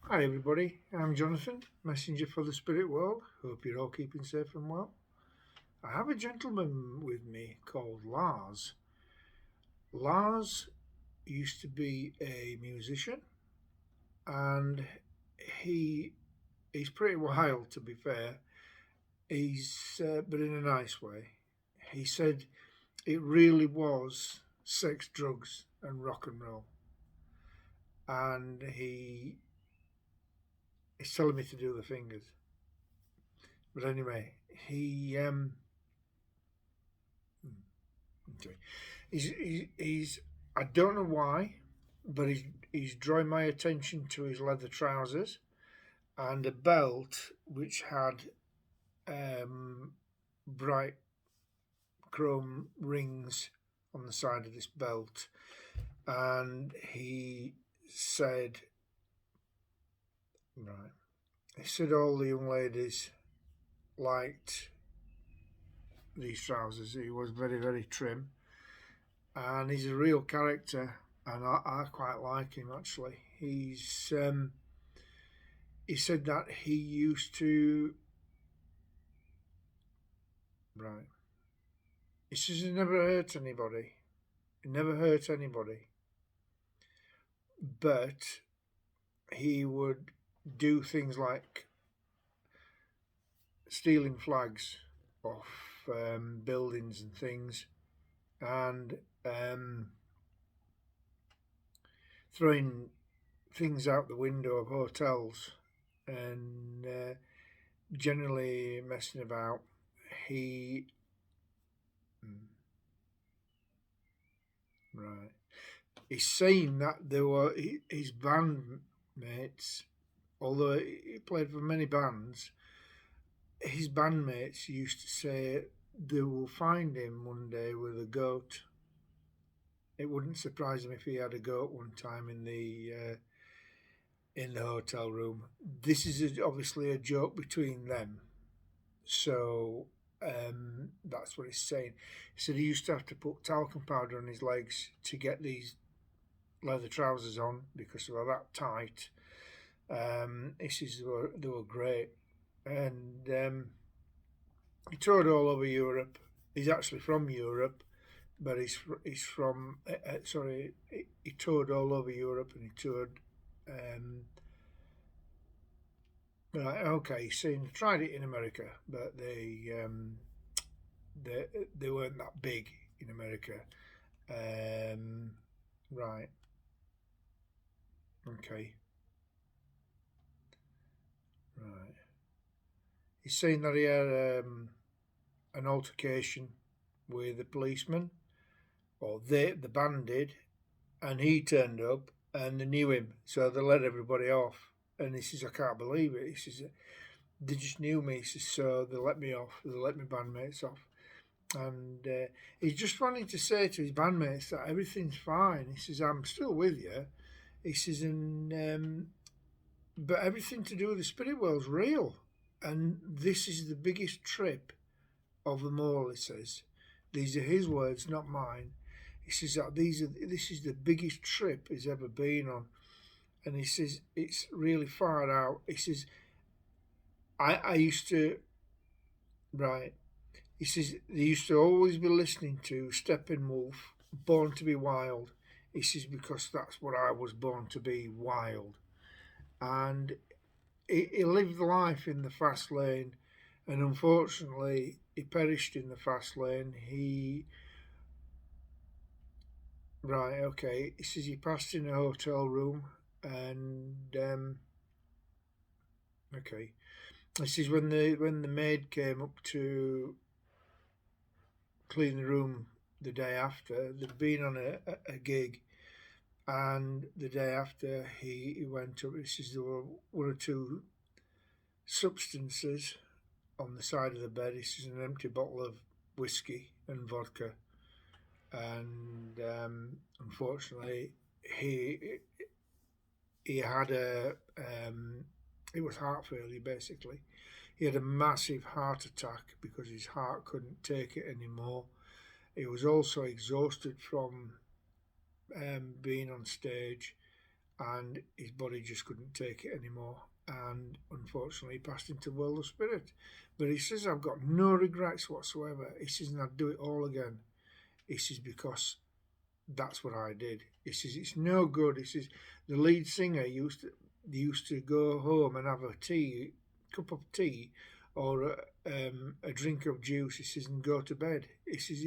Hi everybody, I'm Jonathan, messenger for the spirit world. Hope you're all keeping safe and well. I have a gentleman with me called Lars. Lars used to be a musician and he he's pretty wild to be fair. He's but in a nice way. He said it really was sex, drugs and rock and roll. And he's telling me to do the fingers. But anyway, he okay. He's I don't know why, but he's drawing my attention to his leather trousers and a belt which had um, bright chrome rings on the side of this belt, and he said, right, he said all the young ladies liked these trousers. He was very trim, and he's a real character, and I quite like him actually. He said that he used to right. He says he never hurt anybody. He never hurt anybody, but he would do things like stealing flags off buildings and things, and throwing things out the window of hotels, and generally messing about. He mm, right. He's saying that there were his bandmates, although he played for many bands. His bandmates used to say they will find him one day with a goat. It wouldn't surprise him if he had a goat one time in the hotel room. This is obviously a joke between them, so that's what he's saying. He said he used to have to put talcum powder on his legs to get these leather trousers on because they were that tight. He says they were great, and he toured all over Europe. He's actually from Europe, but he's from sorry. He toured all over Europe, and he toured. Right, okay, so tried it in America, but they they weren't that big in America. Um, right, okay, right. He's saying that he had an altercation with a policeman, or the band did, and he turned up and they knew him, so they let everybody off. And he says, I can't believe it. He says, they just knew me. He says, so they let me off. They let my bandmates off. And he's just wanting to say to his bandmates that everything's fine. He says, I'm still with you. He says, and but everything to do with the spirit world's real. And this is the biggest trip of them all, he says. These are his words, not mine. He says that this is the biggest trip he's ever been on. And he says it's really far out. He says I used to right. He says they used to always be listening to Steppenwolf, Born to be Wild. He says because that's what I was born to be, wild. And he lived life in the fast lane, and unfortunately he perished in the fast lane. He right, okay. He says he passed in a hotel room, and okay. He says when the maid came up to clean the room the day after, they'd been on a gig, and the day after he went up. He says there were one or two substances on the side of the bed. He says an empty bottle of whiskey and vodka, and unfortunately he he had it was heart failure basically. He had a massive heart attack because his heart couldn't take it anymore. He was also exhausted from being on stage, and his body just couldn't take it anymore. And unfortunately, he passed into the world of spirit. But he says, I've got no regrets whatsoever. He says, and I'd do it all again. He says, because that's what I did. He says, it's no good. He says, the lead singer used to go home and have a cup of tea, or a drink of juice. He says, and go to bed. He says,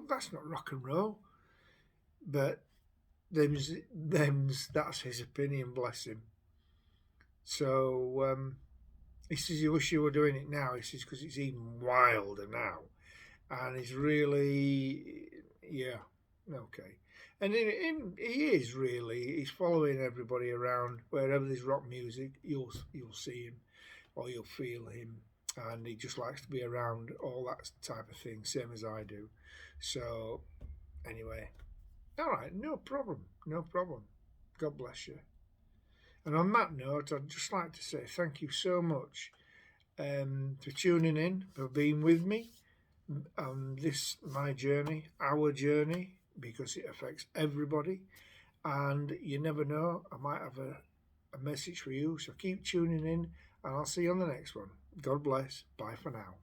that's not rock and roll. But that's his opinion, bless him. So he says he wish you were doing it now. He says because it's even wilder now, and it's really, yeah, okay. And he is really, he's following everybody around. Wherever there's rock music, you'll see him, or you'll feel him, and he just likes to be around all that type of thing, same as I do. So anyway, all right, no problem. God bless you. And on that note, I'd just like to say thank you so much for tuning in, for being with me on this, my journey, our journey, because it affects everybody. And you never know, I might have a message for you. So keep tuning in, and I'll see you on the next one. God bless. Bye for now.